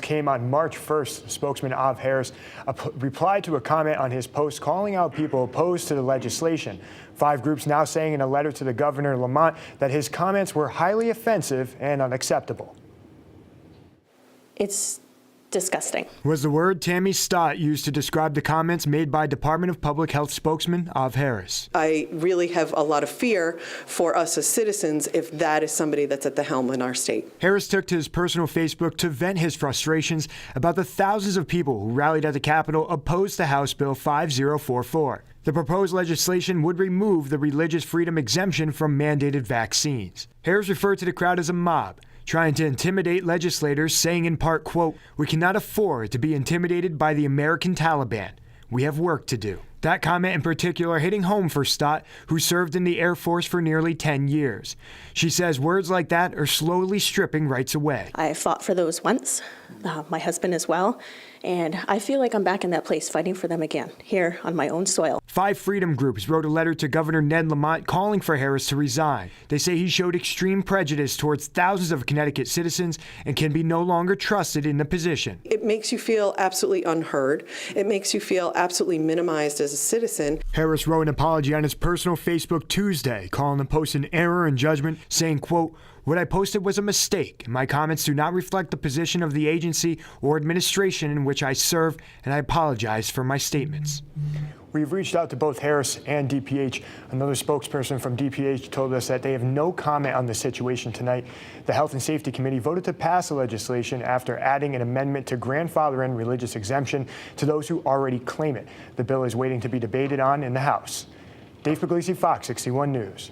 Came on March 1st. Spokesman Av Harris replied to a comment on his post calling out people opposed to the legislation. 5 groups now saying in a letter to the governor, Lamont, that his comments were highly offensive and unacceptable. It's disgusting. Was the word Tammy Stott used to describe the comments made by Department of Public Health spokesman Av Harris. I really have a lot of fear for us as citizens if that is somebody that's at the helm in our state. Harris took to his personal Facebook to vent his frustrations about the thousands of people who rallied at the Capitol opposed to House Bill 5044. The proposed legislation would remove the religious freedom exemption from mandated vaccines. Harris referred to the crowd as a mob, trying to intimidate legislators, saying in part, quote, "We cannot afford to be intimidated by the American Taliban. We have work to do." That comment in particular hitting home for Stott, who served in the Air Force for nearly 10 years. She says words like that are slowly stripping rights away. I fought for those once, my husband as well, and I feel like I'm back in that place fighting for them again, here on my own soil. 5 freedom groups wrote a letter to Governor Ned Lamont calling for Harris to resign. They say he showed extreme prejudice towards thousands of Connecticut citizens and can be no longer trusted in the position. It makes you feel absolutely unheard. It makes you feel absolutely minimized as a citizen. Harris wrote an apology on his personal Facebook Tuesday, calling the post an error in judgment, saying, quote, "What I posted was a mistake. My comments do not reflect the position of the agency or administration in which I serve, and I apologize for my statements." We've reached out to both Harris and DPH. Another spokesperson from DPH told us that they have no comment on the situation tonight. The Health and Safety Committee voted to pass the legislation after adding an amendment to grandfather in religious exemption to those who already claim it. The bill is waiting to be debated on in the House. Dave Puglisi, Fox 61 News.